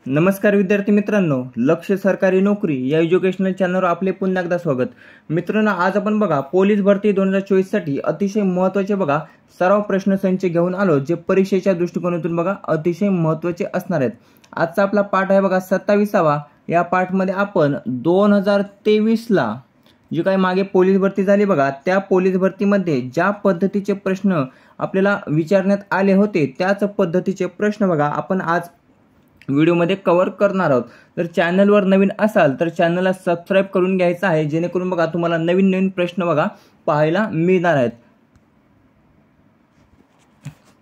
नमस्कार विद्यार्थी मित्रांनो, लक्ष सरकारी नोकरी या एज्युकेशनल चॅनलवर आपले पुन्हा एकदा स्वागत। मित्रांनो, आज आपण बघा पोलीस भरती 2024 साठी अतिशय महत्त्वाचे बघा सराव प्रश्नसंच घेऊन आलो, जे परीक्षेच्या दृष्टिकोनातून बघा अतिशय महत्त्वाचे असणार आहेत। आजचा आपला पाठ आहे बघा 27वा। या पाठमध्ये आपण 2023 ला जे काही मागे पोलीस भरती झाली बघा, त्या पोलीस भरतीमध्ये ज्या पद्धतीचे प्रश्न आपल्याला विचारण्यात आले होते त्याच पद्धतीचे प्रश्न बघा आपण आज व्हिडिओमध्ये कव्हर करणार आहोत। जर चॅनलवर नवीन असाल तर चॅनलला सबस्क्राइब करून घ्यायचं आहे, जेणेकरून बघा तुम्हाला नवीन नवीन प्रश्न बघा पाहायला मिळणार आहेत।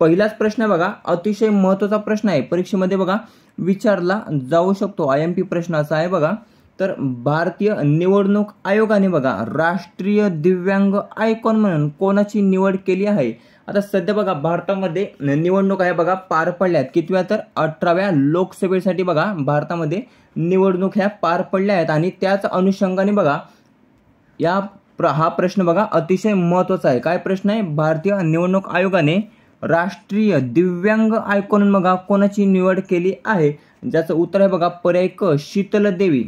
पहिलाच प्रश्न बघा अतिशय महत्त्वाचा प्रश्न आहे, परीक्षेमध्ये बघा विचारला जाऊ शकतो। आयएमपी प्रश्न असा आहे बघा, तर भारतीय निवडणूक आयोगाने बघा राष्ट्रीय दिव्यांग आयकॉन म्हणून कोणाची निवड केली आहे। आता सध्या बघा भारतामध्ये निवडणूक आहे बघा पार पडल्यात, कितव्या तर 18व्या लोकसभेसाठी बघा भारतामध्ये निवडणूक ह्या पार पडल्या आहेत आणि त्याच अनुषंगाने बघा हा प्रश्न बघा अतिशय महत्त्वाचा आहे। काय प्रश्न आहे? भारतीय निवडणूक आयोगाने राष्ट्रीय दिव्यांग आयकॉन बघा कोणाची निवड केली आहे, ज्याचं उत्तर आहे बघा पर्याय क शीतल देवी।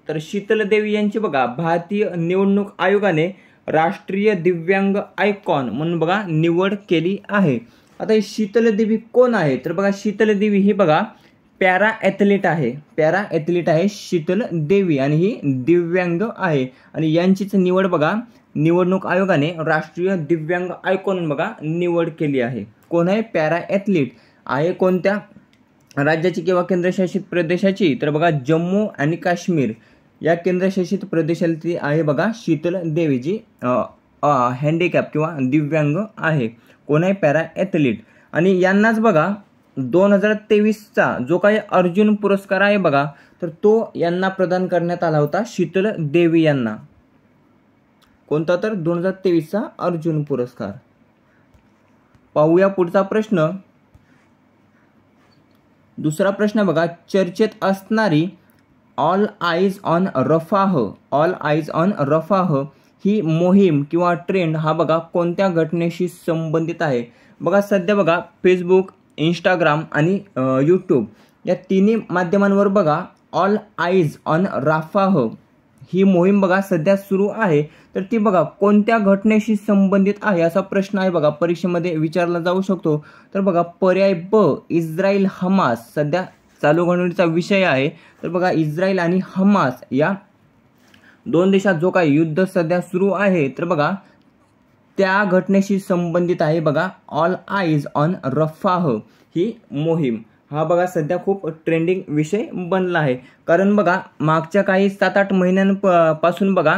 तर शीतल देवी यांची बघा भारतीय निवडणूक आयोगाने राष्ट्रीय दिव्यांग आयकॉन म्हणून बघा निवड केली आहे। आता ही शीतल देवी कोण आहे? तर बघा शीतल देवी ही बघा पॅरा ॲथलीट आहे शीतल देवी, आणि ही दिव्यांग आहे आणि यांचीच निवड बघा निवडणूक आयोगाने राष्ट्रीय दिव्यांग आयकॉन बघा निवड केली आहे। कोण आहे? पॅरा ॲथलीट आहे। कोणत्या राज्याची किंवा केंद्रशासित प्रदेशाची? तर बघा जम्मू आणि काश्मीर या केंद्रशासित प्रदेशाची आहे बघा शीतल देवी, जी हँडिकॅप किंवा दिव्यांग आहे। कोण आहे? Para athlete. आणि यांनाच बघा 2023चा जो काही अर्जुन पुरस्कार आहे बघा, तर तो यांना प्रदान करण्यात आला होता शीतल देवी यांना। कोणता? तर 2023चा अर्जुन पुरस्कार। पाहूया पुढचा प्रश्न। दुसरा प्रश्न बघा, चर्चेत असणारी ऑल आईज ऑन रफाह ही मोहीम किंवा ट्रेंड हा बघा कोणत्या घटनेशी संबंधित आहे? बघा सध्या बघा फेसबुक, इंस्टाग्राम आणि यूट्यूब या तिन्ही माध्यमांवर बघा ऑल आईज ऑन रफाह ही मोहीम बघा सध्या सुरू आहे। तर ती बघा कोणत्या घटनेशी संबंधित आहे असा प्रश्न आहे बघा परीक्षेमध्ये विचारला जाऊ शकतो। तर बघा पर्याय ब इस्रायल हमास सध्या चालू घडामोडीचा विषय आहे। तर बघा इस्रायल आणि हमास या दोन देशात जो काही युद्ध सध्या सुरू आहे, तर बघा त्या घटनेशी संबंधित आहे बघा ऑल आईज ऑन रफाह ही मोहीम। हा बघा सध्या खूप ट्रेंडिंग विषय बनला आहे, कारण बघा मागच्या काही 7-8 महिन्यांपासून बघा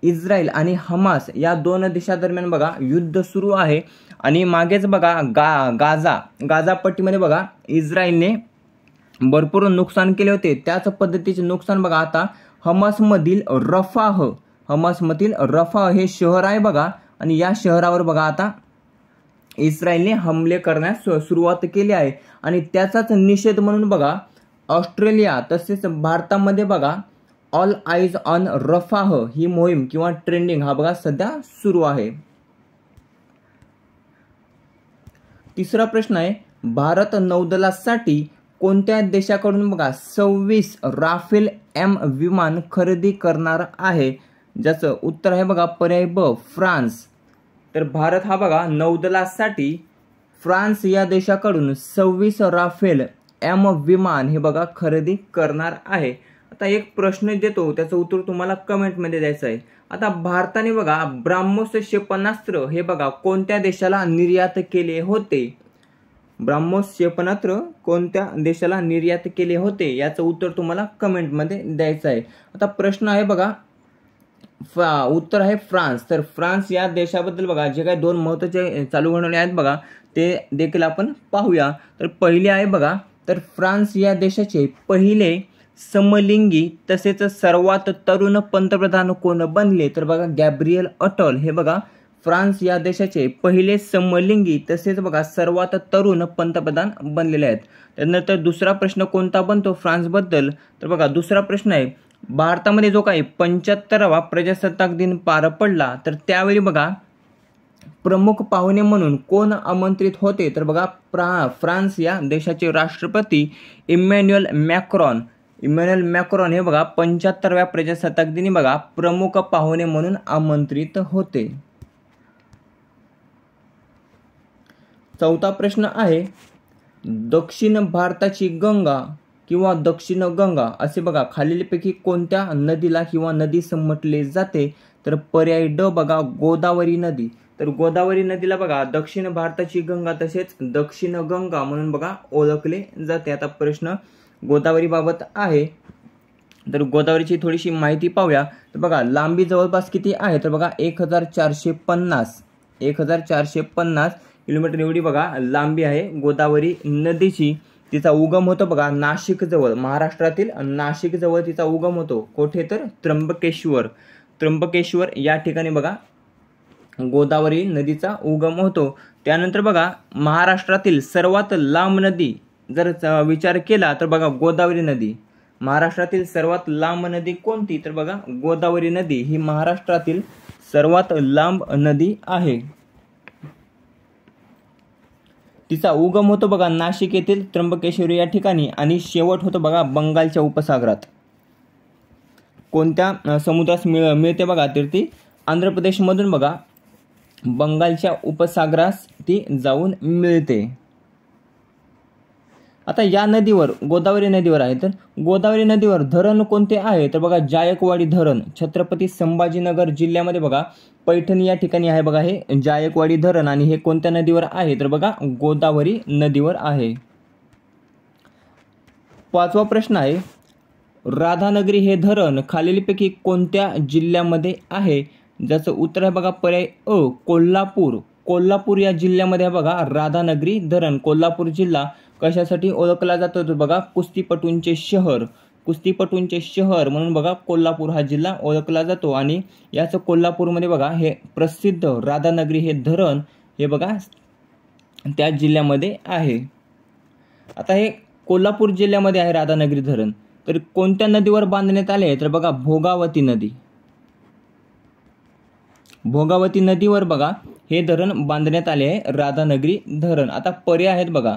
इस्रायल आणि हमास या दोन देशांदरम्यान बघा युद्ध सुरू आहे। आणि मागेच बघा गाझा पट्टीमध्ये बघा इस्रायलने भरपूर नुकसान केले होते, त्याच पद्धतीचे नुकसान बघा आता हमासमधील रफाह हे शहर आहे बघा, आणि या शहरावर बघा आता इस्रायलने हमले करण्यास सुरुवात केली आहे। आणि त्याचाच निषेध म्हणून बघा ऑस्ट्रेलिया तसेच भारतामध्ये बघा ऑल आईज ऑन रफाह ही मोहीम किंवा ट्रेंडिंग हा बघा सध्या सुरू आहे। तिसरा प्रश्न आहे, भारत नौदलासाठी कोणत्या देशाकडून बघा 26 राफेल एम विमान खरेदी करणार आहे? ज्याचं उत्तर आहे बघा पर्याय ब फ्रान्स। तर भारत हा बघा नौदलासाठी फ्रान्स या देशाकडून 26 राफेल एम विमान हे बघा खरेदी करणार आहे। आता एक प्रश्न देतो, त्याचं उत्तर तुम्हाला कमेंटमध्ये द्यायचं आहे। आता भारताने बघा ब्राह्मोस क्षेपणास्त्र हे बघा कोणत्या देशाला निर्यात केले होते? ब्राह्मोस क्षेपणास्त्र कोणत्या देशाला निर्यात केले होते याचं उत्तर तुम्हाला कमेंटमध्ये द्यायचं आहे। आता प्रश्न आहे बघा उत्तर आहे फ्रान्स। तर फ्रान्स या देशाबद्दल बघा जे काही दोन महत्त्वाचे चालू घडामोडी आहेत बघा ते देखील आपण पाहूया। तर पहिले आहे बघा, तर फ्रान्स या देशाचे पहिले समलिंगी तसेच सर्वात तरुण पंतप्रधान कोण बनले? तर बघा गॅब्रियल अटल हे बघा फ्रान्स या देशाचे पहिले समलिंगी तसेच बघा सर्वात तरुण पंतप्रधान बनलेले आहेत। त्यानंतर दुसरा प्रश्न कोणता बनतो फ्रान्सबद्दल? तर बघा दुसरा प्रश्न आहे, भारतामध्ये जो काही 75वा प्रजासत्ताक दिन पार पडला, तर त्यावेळी बघा प्रमुख पाहुणे म्हणून कोण आमंत्रित होते तर बघा फ्रान्स या देशाचे राष्ट्रपती इमॅन्युएल मॅक्रॉन हे बघा 75व्या प्रजासत्ताक दिनी बघा प्रमुख पाहुणे म्हणून आमंत्रित होते. चौथा प्रश्न आहे, दक्षिण भारताची गंगा किंवा दक्षिण गंगा असे बघा खालीलपैकी कोणत्या नदीला किंवा नदीस म्हटले जाते तर पर्याय ड बघा गोदावरी नदी. तर गोदावरी नदीला बघा दक्षिण भारताची गंगा तसेच दक्षिण गंगा म्हणून बघा ओळखले जाते. आता प्रश्न गोदावरी बाबत आहे, तर गोदावरीची थोडीशी माहिती पाहूया. तर बघा लांबी जवळपास किती आहे तर बघा 1450 किलोमीटर एवढी बघा लांबी आहे गोदावरी नदीची. तिचा उगम होतो बघा नाशिक जवळ, महाराष्ट्रातील नाशिक जवळ तिचा उगम होतो. कोठे तर त्र्यंबकेश्वर या ठिकाणी बघा गोदावरी नदीचा उगम होतो. त्यानंतर बघा महाराष्ट्रातील सर्वात लांब नदी जर विचार केला तर बघा गोदावरी नदी. महाराष्ट्रातील सर्वात लांब नदी कोणती तर बघा गोदावरी नदी ही महाराष्ट्रातील सर्वात लांब नदी आहे. तिचा उगम होतो बघा नाशिक येथील त्र्यंबकेश्वर या ठिकाणी आणि शेवट होतो बघा बंगालच्या उपसागरात. कोणत्या समुद्रास मिळते बघा तर ती आंध्र प्रदेशमधून बघा बंगालच्या उपसागरास ती जाऊन मिळते. आता या नदीवर गोदावरी नदीवर आहे, तर गोदावरी नदीवर धरण कोणते आहे तर बघा जायकवाडी धरण छत्रपती संभाजीनगर जिल्ह्यामध्ये बघा पैठण या ठिकाणी आहे बघा हे जायकवाडी धरण. आणि हे कोणत्या नदीवर आहे तर बघा गोदावरी नदीवर आहे. पाचवा प्रश्न आहे, राधानगरी हे धरण खालीलपैकी कोणत्या जिल्ह्यामध्ये आहे. ज्याचं उत्तर आहे बघा पर्याय अ कोल्हापूर या जिल्ह्यामध्ये बघा राधानगरी धरण. कोल्हापूर जिल्हा कशासाठी ओळखला जातो तर बघा कुस्तीपटूंचे शहर म्हणून बघा कोल्हापूर हा जिल्हा ओळखला जातो. आणि याच कोल्हापूरमध्ये बघा हे प्रसिद्ध राधानगरी हे धरण हे बघा त्या जिल्ह्यामध्ये आहे. आता हे कोल्हापूर जिल्ह्यामध्ये आहे राधानगरी धरण, तर कोणत्या नदीवर बांधण्यात आले तर बघा भोगावती नदीवर बघा हे धरण बांधण्यात आले आहे राधानगरी धरण. आता पर्याय आहेत बघा,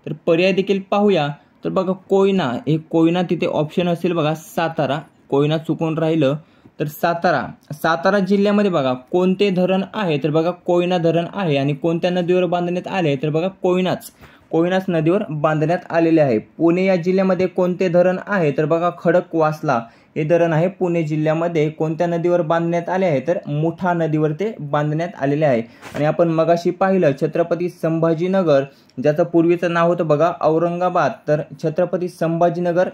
तर पर्याय देखील पाहूया. तर बघा कोयना तिथे ऑप्शन असेल बघा सातारा. कोयना चुकून राहिलं तर सातारा जिल्ह्यामध्ये बघा कोणते धरण आहे तर बघा कोयना धरण आहे. आणि कोणत्या नदीवर बांधण्यात आले तर बघा कोयनाच नदीवर बांधण्यात आलेले आहे. पुणे या जिल्ह्यामध्ये कोणते धरण आहे तर बघा खडकवासला हे धरण आहे पुणे जिल्ह्यामध्ये. कोणत्या नदीवर बांधण्यात आले आहे तर मुठा नदीवर ते बांधण्यात आलेले आहे. आणि आपण मगाशी पाहिलं छत्रपती संभाजीनगर ज्याचं पूर्वीचं नाव होतं बघा औरंगाबाद, तर छत्रपती संभाजीनगर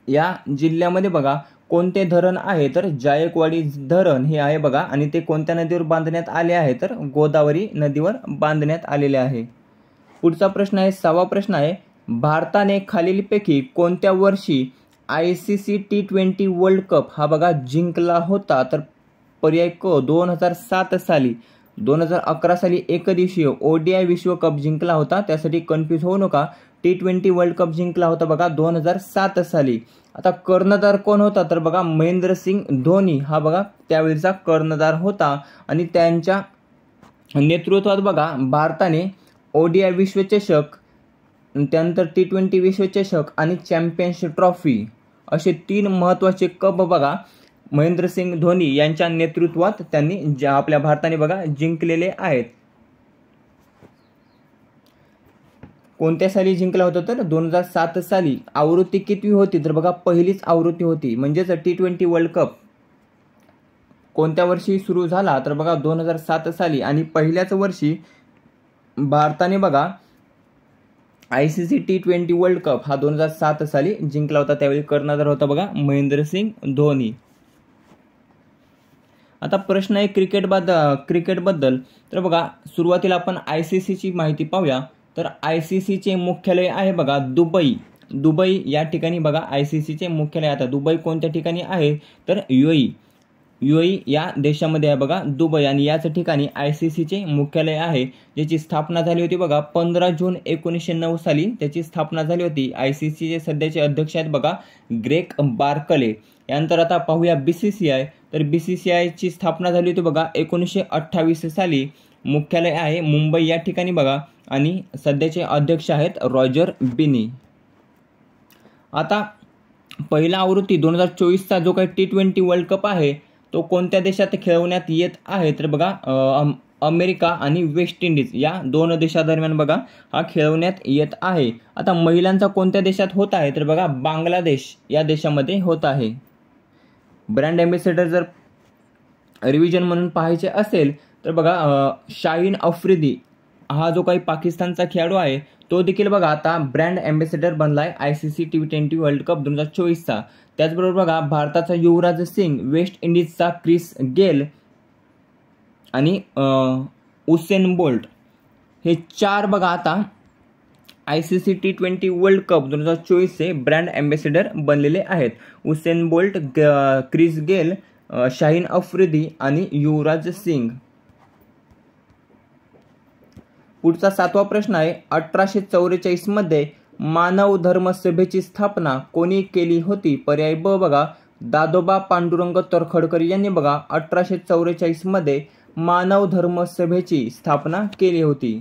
या जिल्ह्यामध्ये बघा कोणते धरण आहे तर जायकवाडी धरण हे आहे बघा. आणि ते कोणत्या नदीवर बांधण्यात आले आहे तर गोदावरी नदीवर बांधण्यात आलेले आहे. पुढचा प्रश्न आहे, 6वा प्रश्न आहे, भारताने खालीलपैकी कोणत्या वर्षी ICC T20 वर्ल्ड कप हा बघा जिंकला होता तर पर्याय क 2007 साली. 2011 साली एकदिवसीय ODI विश्वकप जिंकला होता, त्यासाठी कन्फ्यूज होऊ नका. T20 वर्ल्ड कप जिंकला होता बघा 2007 साली. आता कर्णधार कोण होता तर बघा महेंद्रसिंग धोनी हा बघा त्यावेळीचा कर्णधार होता. आणि त्यांच्या नेतृत्वात बघा भारताने ODI विश्वचषक, त्यानंतर T20 विश्वचषक आणि चॅम्पियन्स ट्रॉफी असे 3 महत्त्वाचे कप बघा महेंद्रसिंग धोनी यांच्या नेतृत्वात त्यांनी आपल्या भारताने बघा जिंकलेले आहेत. कोणत्या साली जिंकला होता तर 2007 साली. आवृत्ती किती होती तर बघा पहिलीच आवृत्ती होती. म्हणजेच T20 वर्ल्ड कप कोणत्या वर्षी सुरू झाला तर बघा 2007 साली. आणि पहिल्याच वर्षी भारताने बघा ICC T20 वर्ल्ड कप हा 2007 साली जिंकला होता. त्यावेळी कर्णधार होता बघा महेंद्रसिंग धोनी. आता प्रश्न आहे क्रिकेटबद्दल. तर बघा सुरुवातीला आपण ICCची माहिती पाहूया. तर ICCचे मुख्यालय आहे बघा दुबई या ठिकाणी बघा ICCचे मुख्यालय. आता दुबई कोणत्या ठिकाणी आहे तर UAE या देशामध्ये आहे बघा दुबई. आणि याच ठिकाणी ICCचे मुख्यालय आहे, ज्याची स्थापना झाली होती बघा 15 जून 1909 साली त्याची स्थापना झाली होती. ICCचे सध्याचे अध्यक्ष आहेत बघा ग्रेग बार्कले. यानंतर आता पाहूया BCCI. तर BCCIची स्थापना झाली होती बघा 1928 साली. मुख्यालय आहे मुंबई या ठिकाणी बघा आणि सध्याचे अध्यक्ष आहेत रॉजर बिनी. आता पहिला आवृत्ती 2024चा जो काही T20 वर्ल्ड कप आहे तो कोणत्या देशात खेळवण्यात येत आहे तर बघा अमेरिका आणि वेस्ट इंडिज या दोन देशादरम्यान बघा हा खेळवण्यात येत आहे. आता महिलांचा कोणत्या देशात होत आहे तर बघा बांगलादेश या देशामध्ये होत आहे. ब्रँड ॲम्बॅसेडर जर रिव्हिजन म्हणून पाहायचे असेल तर बघा शाहीन आफ्रिदी हा जो काही पाकिस्तानचा खेळाडू आहे तो देखील बघा आता ब्रँड ॲम्बॅसेडर बनलाय ICC T20 वर्ल्ड कप 2024चा. त्याचबरोबर बघा भारताचा Yuvraj Singh, waste इंडिजचा Chris Gayle आणि उसेन बोल्ट हे 4 बघा आता ICC T20 वर्ल्ड कप 2024चे ब्रँड ॲम्बॅसेडर बनलेले आहेत. Usain bolt, Chris Gayle, Shaheen Afridi आणि युवराज सिंग. पुढचा 7वा प्रश्न आहे 1844 मध्ये मानव धर्म सभेची स्थापना कोणी केली होती? पर्याय ब बघा दादोबा पांडुरंग तोरखडकर यांनी बघा 1844 मध्ये मानव धर्म सभेची स्थापना केली होती.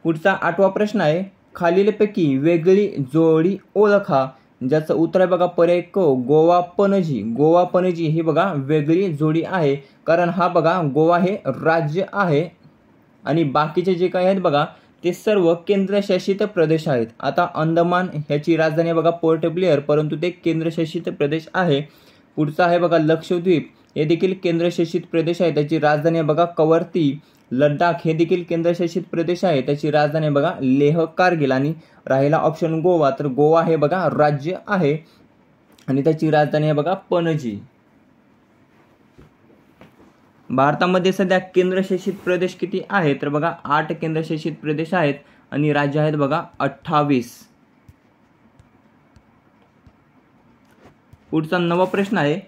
पुढचा 8वा प्रश्न आहे खालीलपैकी वेगळी जोडी ओळखा. ज्याचं उत्तर आहे बघा पर्याय क गोवा पणजी. गोवा पणजी ही बघा वेगळी जोडी आहे कारण हा बघा गोवा हे राज्य आहे आणि बाकीचे जे काही आहेत बघा ते सर्व केंद्रशासित प्रदेश आहेत. आता अंदमान ह्याची राजधानी बघा पोर्ट ब्लेअर परंतु ते केंद्रशासित प्रदेश आहे. पुढचा आहे बघा लक्षद्वीप हे देखील केंद्रशासित प्रदेश आहे, त्याची राजधानी बघा कवरती. लडाख हे देखील केंद्रशासित प्रदेश आहे, त्याची राजधानी बघा लेह कारगिल. आणि राहिला ऑप्शन गोवा, तर गोवा हे बघा राज्य आहे आणि त्याची राजधानी आहे बघा पणजी. भारतामध्ये सध्या केंद्रशासित प्रदेश किती आहेत तर बघा 8 केंद्रशासित प्रदेश आहेत आणि राज्य आहेत बघा 28. पुढचा 9वा प्रश्न आहे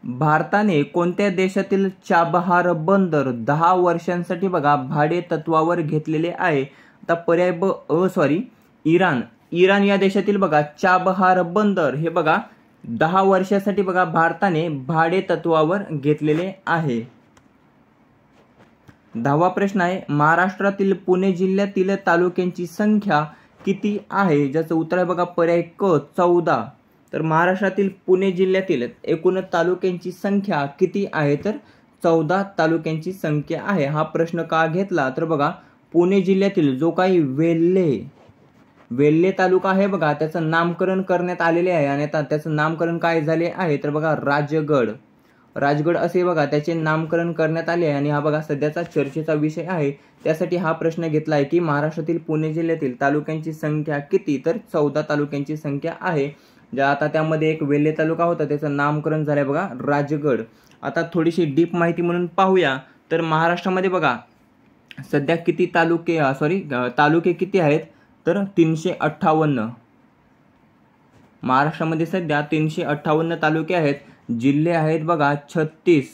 भारताने कोणत्या देशातील चाबहार बंदर 10 वर्षांसाठी बघा भाडे तत्वावर घेतलेले आहे? आता पर्याय ब इराण. इराण या देशातील बघा चाबहार बंदर हे बघा 10 वर्षांसाठी बघा भारताने भाडे तत्वावर घेतलेले आहे. 10वा प्रश्न आहे महाराष्ट्रातील पुणे जिल्ह्यातील तालुक्यांची संख्या किती आहे? ज्याचं उत्तर आहे बघा पर्याय क 14. तर महाराष्ट्रातील पुणे जिल्ह्यातील एकूण तालुक्यांची संख्या किती आहे तर 14 तालुक्यांची संख्या आहे. हा प्रश्न का घेतला तर बघा पुणे जिल्ह्यातील जो काही वेल्हे तालुका आहे बघा त्याचं नामकरण करण्यात आलेले आहे आणि आता त्याचं नामकरण काय झाले आहे तर बघा राजगड असे बघा त्याचे नामकरण करण्यात आले आहे आणि हा बघा सध्याचा चर्चेचा विषय आहे. त्यासाठी हा प्रश्न घेतला आहे की महाराष्ट्रातील पुणे जिल्ह्यातील तालुक्यांची संख्या किती तर 14 तालुक्यांची संख्या आहे. ज्या आता त्यामध्ये एक वेल्हे तालुका होता त्याचं नामकरण झालंय बघा राजगड. आता थोडीशी डीप माहिती म्हणून पाहूया तर महाराष्ट्रामध्ये बघा सध्या किती तालुके किती आहेत तर 358. महाराष्ट्रामध्ये सध्या 358 तालुके आहेत. जिल्हे आहेत बघा 36.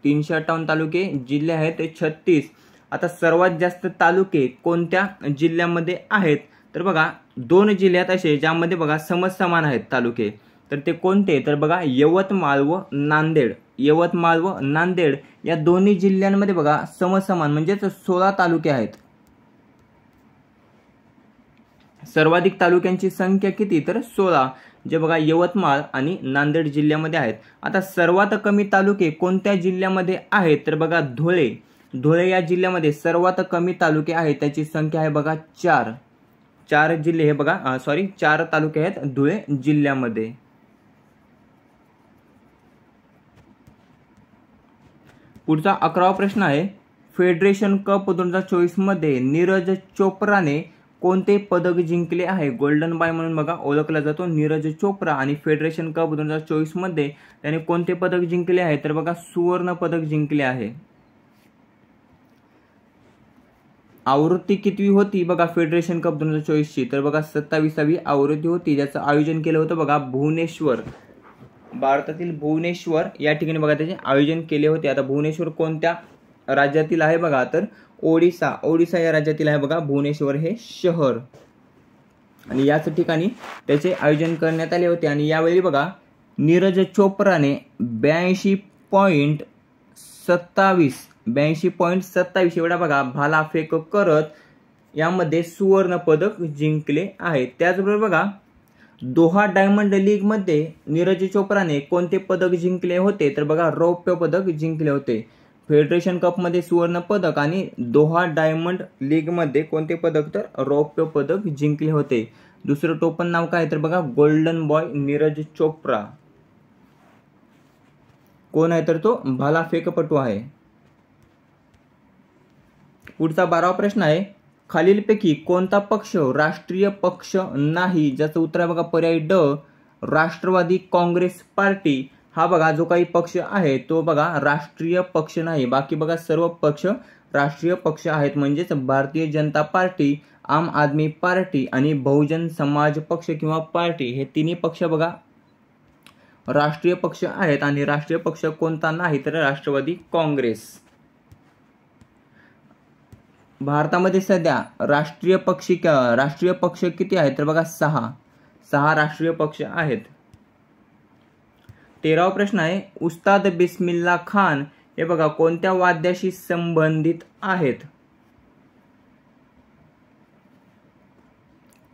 358 तालुके, जिल्हे आहेत 36. आता सर्वात जास्त तालुके कोणत्या जिल्ह्यामध्ये आहेत तर बघा 2 जिल्ह्यात असे ज्यामध्ये बघा समसमान आहेत तालुके, तर ते कोणते तर बघा यवतमाळ व नांदेड. यवतमाळ व नांदेड या दोन्ही जिल्ह्यांमध्ये बघा समसमान म्हणजेच 16 तालुके आहेत. सर्वाधिक तालुक्यांची संख्या किती तर 16 जे बघा यवतमाळ आणि नांदेड जिल्ह्यामध्ये आहेत. आता सर्वात कमी तालुके कोणत्या जिल्ह्यामध्ये आहेत तर बघा धुळे या जिल्ह्यामध्ये सर्वात कमी तालुके आहेत, त्याची संख्या आहे बघा 4. 4 जिल्हे हे बघा 4 तालुके आहेत धुळे जिल्ह्यामध्ये. पुढचा 11वा प्रश्न आहे फेडरेशन कप 2024 मध्ये नीरज चोप्राने कोणते पदक जिंकले आहे? गोल्डन बॉय म्हणून बघा ओळखला जातो नीरज चोप्रा आणि फेडरेशन कप 2024 मध्ये त्याने कोणते पदक जिंकले आहे तर बघा सुवर्ण पदक जिंकले आहे. आवृत्ती कितवी होती बघा फेडरेशन कप 2024 ची तर बघा 27वी आवृत्ती होती, ज्याचं आयोजन केलं होतं बघा भुवनेश्वर. भारतातील भुवनेश्वर या ठिकाणी बघा त्याचे आयोजन केले होते. आता भुवनेश्वर कोणत्या राज्यातील आहे बघा तर ओडिसा या राज्यातील आहे बघा भुवनेश्वर हे शहर आणि याच ठिकाणी त्याचे आयोजन करण्यात आले होते. आणि यावेळी बघा नीरज चोप्राने 82.27 एवढा बघा भालाफेक करत यामध्ये सुवर्ण पदक जिंकले आहे. त्याचबरोबर बघा दोहा डायमंड लीग मध्ये नीरज चोप्राने कोणते पदक जिंकले होते तर बघा रौप्य पदक जिंकले होते. फेडरेशन कप मध्ये सुवर्ण पदक आणि दोहा डायमंड लीग मध्ये कोणते पदक तर रौप्य पदक जिंकले होते. दुसरं टोपण नाव काय तर बघा गोल्डन बॉय नीरज चोप्रा. कोण आहे तर तो भालाफेकपटू आहे. पुढचा 12वा प्रश्न आहे खालीलपैकी कोणता पक्ष राष्ट्रीय पक्ष नाही. ज्याचं उत्तर आहे बघा पर्याय ड राष्ट्रवादी काँग्रेस पार्टी. हा बघा जो काही पक्ष आहे तो बघा राष्ट्रीय पक्ष नाही. बाकी बघा सर्व पक्ष राष्ट्रीय पक्ष आहेत. म्हणजेच भारतीय जनता पार्टी, आम आदमी पार्टी आणि बहुजन समाज पक्ष किंवा पार्टी हे तिन्ही पक्ष बघा राष्ट्रीय पक्ष आहेत. आणि राष्ट्रीय पक्ष कोणता नाही तर राष्ट्रवादी काँग्रेस. भारतामध्ये सध्या राष्ट्रीय पक्ष किती आहेत तर बघा 6 राष्ट्रीय पक्ष आहेत. 13वा प्रश्न आहे उस्ताद बिस्मिल्ला खान हे बघा कोणत्या वाद्याशी संबंधित आहेत.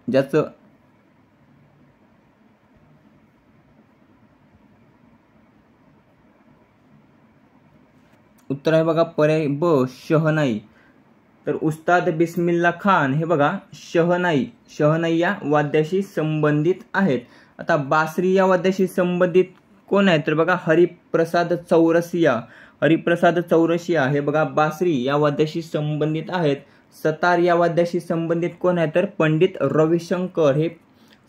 ज्याचं उत्तर आहे बघा पर्याय ब शहनाई. तर उस्ताद बिस्मिल्ला खान हे बघा शहनाई या वाद्याशी संबंधित आहेत. आता बासरी या वाद्याशी संबंधित कोण आहे तर बघा हरिप्रसाद चौरसिया हे बघा बासरी या वाद्याशी संबंधित आहेत. सतार या वाद्याशी संबंधित कोण आहे तर पंडित रविशंकर हे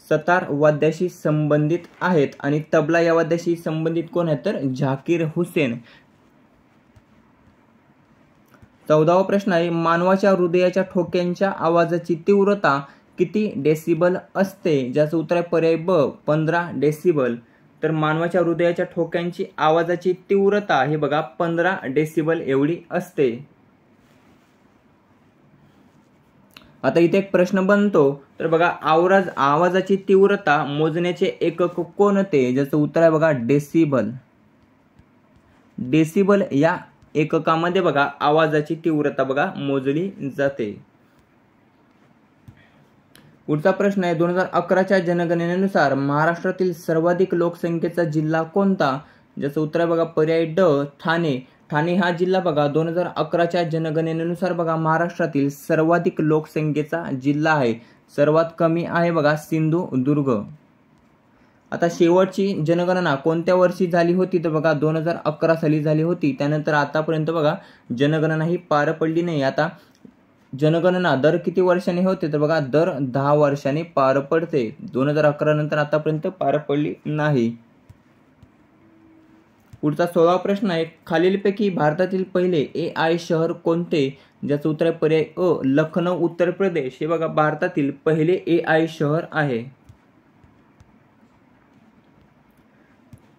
सतार वाद्याशी संबंधित आहेत. आणि तबला या वाद्याशी संबंधित कोण आहे तर झाकीर हुसेन. 14वा प्रश्न आहे मानवाच्या हृदयाच्या ठोक्यांच्या आवाजाची तीव्रता किती डेसिबल असते. ज्याचं उत्तर आहे पर्याय ब 15 डेसिबल. तर मानवाच्या हृदयाच्या ठोक्यांची आवाजाची तीव्रता हे बघा 15 डेसिबल एवढी असते. आता इथे एक प्रश्न बनतो तर बघा आवाजाची तीव्रता मोजण्याचे एकक कोणते. ज्याचं उत्तर आहे बघा डेसिबल या एककामध्ये बघा आवाजाची तीव्रता बघा मोजली जाते. पुढचा प्रश्न आहे 2011च्या जनगणनेनुसार महाराष्ट्रातील सर्वाधिक लोकसंख्येचा जिल्हा कोणता. ज्याचं उत्तर आहे बघा पर्याय ड ठाणे हा जिल्हा बघा 2011च्या जनगणनेनुसार बघा महाराष्ट्रातील सर्वाधिक लोकसंख्येचा जिल्हा आहे. सर्वात कमी आहे बघा सिंधुदुर्ग. आता शेवटची जनगणना कोणत्या वर्षी झाली होती तर बघा 2011 साली झाली होती. त्यानंतर आतापर्यंत बघा जनगणना ही पार पडली नाही. आता जनगणना दर किती वर्षांनी होते तर बघा दर 10 वर्षांनी पार पडते. 2011 नंतर आतापर्यंत पार पडली नाही. पुढचा 16वा प्रश्न आहे खालीलपैकी भारतातील पहिले AI शहर कोणते. ज्याचं उत्तर आहे पर्याय अ लखनौ उत्तर प्रदेश हे बघा भारतातील पहिले AI शहर आहे.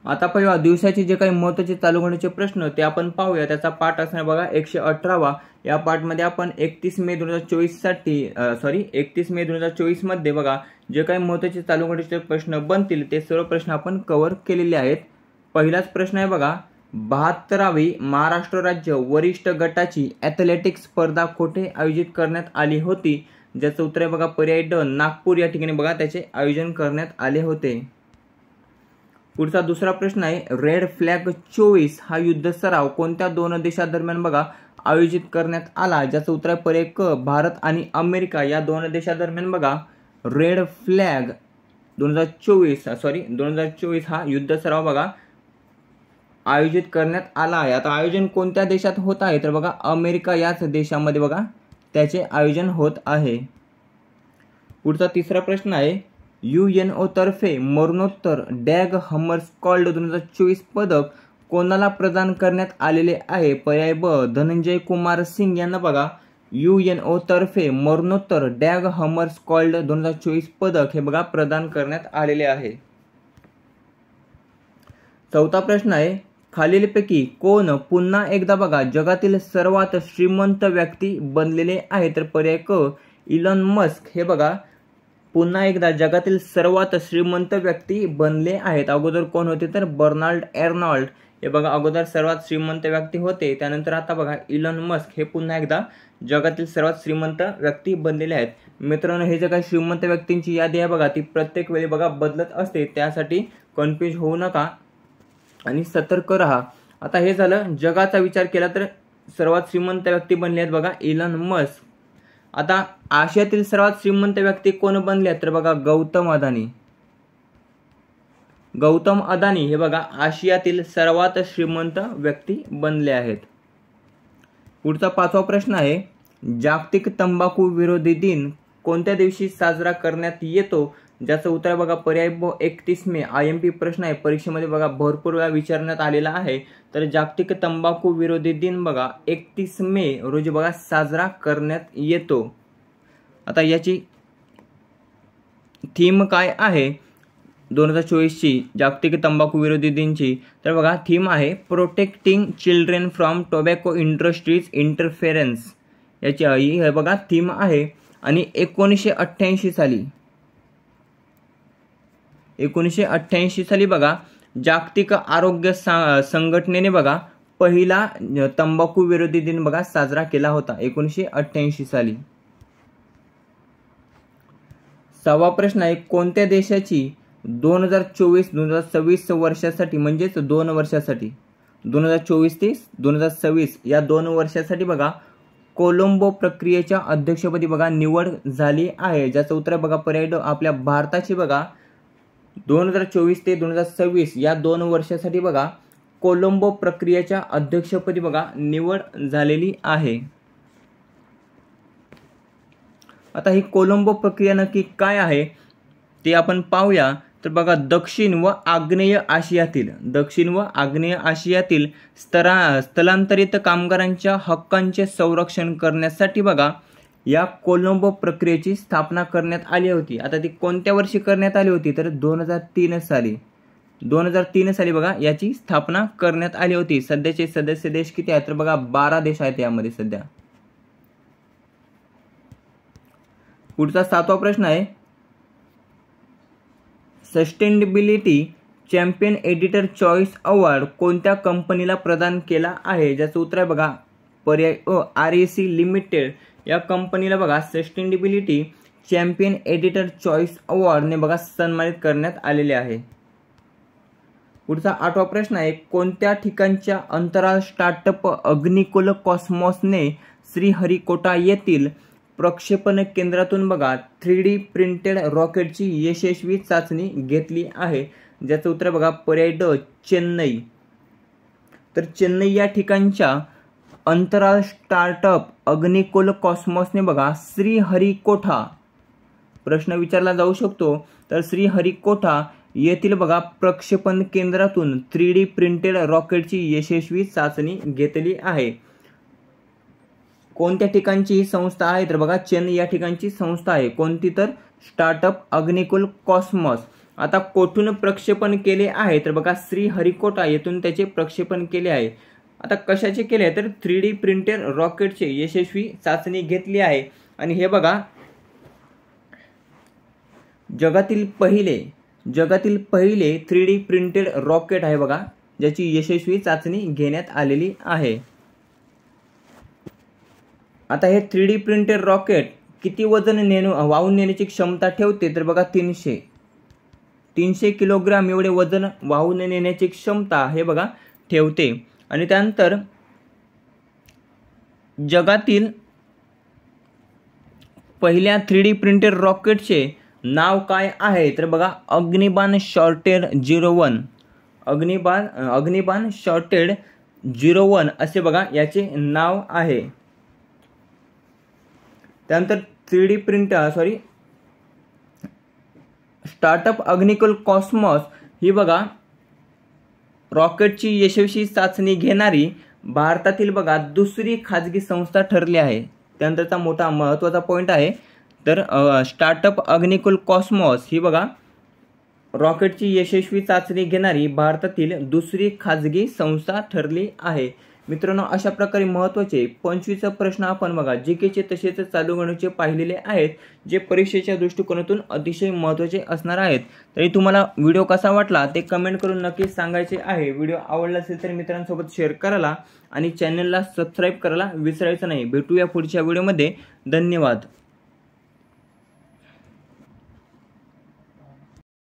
आता पहिला दिवसाचे जे काही महत्त्वाचे चालू घडामोडीचे प्रश्न ते आपण पाहूया. त्याचा पाठ असणार बघा 118वा. या पाठमध्ये आपण 31 मे 2024 मध्ये बघा जे काही महत्त्वाचे चालू घडामोडीचे प्रश्न बनतील ते सर्व प्रश्न आपण कव्हर केलेले आहेत. पहिलाच प्रश्न आहे बघा 72वी महाराष्ट्र राज्य वरिष्ठ गटाची ॲथलेटिक्स स्पर्धा कुठे आयोजित करण्यात आली होती. ज्याचं उत्तर आहे बघा पर्याय ड नागपूर या ठिकाणी बघा त्याचे आयोजन करण्यात आले होते. पुढचा दुसरा प्रश्न आहे रेड फ्लॅग 24 हा युद्ध सराव कोणत्या दोन देशांदरम्यान बघा आयोजित करण्यात आला. ज्याचं उत्तर आहे पर्याय क भारत आणि अमेरिका या दोन देशांदरम्यान बघा रेड फ्लॅग 2024 हा युद्ध सराव बघा आयोजित करण्यात आला आहे. आता आयोजन कोणत्या देशात होत आहे तर बघा अमेरिका याच देशामध्ये बघा त्याचे आयोजन होत आहे. पुढचा तिसरा प्रश्न आहे UNO तर्फे मरणोत्तर डॅग हमरस्कॉल्ड 2024 पदक कोणाला प्रदान करण्यात आलेले आहे. पर्याय ब धनंजय कुमार सिंग यांना बघा UNO तर्फे मरणोत्तर डॅग हमरस्कॉल्ड 2024 पदक हे बघा प्रदान करण्यात आलेले आहे. चौथा प्रश्न आहे खालीलपैकी कोण पुन्हा एकदा बघा जगातील सर्वात श्रीमंत व्यक्ती बनलेले आहे. तर पर्याय क इलॉन मस्क हे बघा पुन्हा एकदा जगातील सर्वात श्रीमंत व्यक्ती बनले आहेत. अगोदर कोण होते तर बर्नार्ड एर्नॉल्ड हे बघा अगोदर सर्वात श्रीमंत व्यक्ती होते. त्यानंतर आता बघा इलॉन मस्क हे पुन्हा एकदा जगातील सर्वात श्रीमंत व्यक्ती बनलेले आहेत. मित्रांनो, हे जे काही श्रीमंत व्यक्तींची यादी आहे बघा ती प्रत्येक वेळी बघा बदलत असते, त्यासाठी कन्फ्यूज होऊ नका आणि सतर्क राहा. आता हे झालं जगाचा विचार केला तर सर्वात श्रीमंत व्यक्ती बनले आहेत बघा इलॉन मस्क. आता आशियातील सर्वात श्रीमंत व्यक्ती कोण बनले आहेत तर बघा गौतम अदानी. गौतम अदानी हे बघा आशियातील सर्वात श्रीमंत व्यक्ती बनले आहेत. पुढचा 5वा प्रश्न आहे, जागतिक तंबाखू विरोधी दिन कोणत्या दिवशी साजरा करण्यात येतो? ज्याचं उत्तर बघा पर्याय 31 मे. IMP प्रश्न आहे, परीक्षेमध्ये बघा भरपूर वेळा विचारण्यात आलेला आहे. तर जागतिक तंबाखू विरोधी दिन बघा 31 मे रोजी बघा साजरा करण्यात येतो. आता याची थीम काय आहे 2024ची जागतिक तंबाखू विरोधी दिनची? तर बघा थीम आहे protecting children from tobacco industries interference. याची हे बघा थीम आहे. आणि 1988 साली बघा जागतिक आरोग्य संघटनेने बघा पहिला तंबाखू विरोधी दिन बघा साजरा केला होता 1988 साली. 6वा प्रश्न आहे, कोणत्या देशाची 2024-2026 वर्षासाठी म्हणजेच 2 वर्षासाठी 2024 ते 2026 या 2 वर्षासाठी बघा कोलंबो प्रक्रियेच्या अध्यक्षपदी बघा निवड झाली आहे? ज्याचं उत्तर बघा पर्याय आपल्या भारताची बघा 2024 ते 2026 या 2 वर्षासाठी बघा कोलंबो प्रक्रियेच्या अध्यक्षपदी बघा निवड झालेली आहे. आता ही कोलंबो प्रक्रिया नक्की काय आहे ते आपण पाहूया. तर बघा दक्षिण व आग्नेय आशियातील स्थलांतरित कामगारांच्या हक्कांचे संरक्षण करण्यासाठी बघा या कोलंबो प्रक्रियेची स्थापना करण्यात आली होती. आता ती कोणत्या वर्षी करण्यात आली होती तर 2003 साली बघा याची स्थापना करण्यात आली होती. सध्याचे सदस्य देश किती आहेत तर बघा 12 देश आहेत यामध्ये सध्या. पुढचा 7वा प्रश्न आहे, sustainability champion editor choice award कोणत्या कंपनीला प्रदान केला आहे? ज्याचं उत्तर आहे बघा पर्याय REC लिमिटेड या कंपनीला बघा सस्टेनेबिलिटी चॅम्पियन एडिटर चॉईस अवॉर्डने बघा सन्मानित करण्यात आलेले आहे. पुढचा 8वा प्रश्न आहे, कोणत्या ठिकाणच्या अंतराळ स्टार्टअप अग्निकुल कॉस्मॉसने श्रीहरिकोटा येथील प्रक्षेपण केंद्रातून बघा 3D प्रिंटेड रॉकेटची यशस्वी चाचणी घेतली आहे? ज्याचं उत्तर बघा पर्याय चेन्नई. तर चेन्नई या ठिकाणच्या अंतराळ स्टार्टअप अग्निकुल कॉस्मॉसने बघा श्रीहरिकोटा प्रश्न विचारला जाऊ शकतो. तर श्रीहरिकोटा येथील बघा प्रक्षेपण केंद्रातून 3D प्रिंटेड रॉकेटची यशस्वी चाचणी घेतली आहे. कोणत्या ठिकाणची ही संस्था आहे तर बघा चेन्नई या ठिकाणची संस्था आहे. कोणती तर स्टार्टअप अग्निकुल कॉस्मॉस. आता कोठून प्रक्षेपण केले आहे तर बघा श्रीहरिकोटा येथून त्याचे प्रक्षेपण केले आहे. आता कशाचे केले आहे तर 3D प्रिंटेड रॉकेटचे यशस्वी चाचणी घेतली आहे. आणि हे बघा जगातील पहिले 3D प्रिंटेड रॉकेट आहे बघा ज्याची यशस्वी चाचणी घेण्यात आलेली आहे. आता हे 3D प्रिंटेड रॉकेट किती वजन वाहून नेण्याची क्षमता ठेवते तर बघा 300 किलोग्राम एवढे वजन वाहून नेण्याची क्षमता हे बघा ठेवते. आणि त्यानंतर जगातील पहिल्या 3D प्रिंटेड रॉकेटचे नाव काय आहे तर बघा अग्निबाण शॉर्टेड 01 अग्निबाण शॉर्टेड 01 असे बघा याचे नाव आहे. त्यानंतर 3D स्टार्टअप अग्निकुल कॉस्मॉस ही बघा रॉकेटची यशस्वी चाचणी घेणारी भारतातील बघा दुसरी खाजगी संस्था ठरली आहे. त्यानंतरचा मोठा महत्त्वाचा पॉईंट आहे. तर स्टार्टअप अग्निकुल कॉस्मॉस ही बघा रॉकेटची यशस्वी चाचणी घेणारी भारतातील दुसरी खाजगी संस्था ठरली आहे. मित्रांनो, अशा प्रकारे महत्त्वाचे 25 प्रश्न आपण बघा जीकेचे तसेच चालू घडामोडीचे पाहिलेले आहेत, जे परीक्षेच्या दृष्टिकोनातून अतिशय महत्त्वाचे असणार आहेत. तरी तुम्हाला व्हिडिओ कसा वाटला ते कमेंट करून नक्की सांगायचे आहे. व्हिडिओ आवडला असेल तर मित्रांसोबत शेअर करायला आणि चॅनलला सबस्क्राईब करायला विसरायचं नाही. भेटूया पुढच्या व्हिडिओमध्ये. धन्यवाद.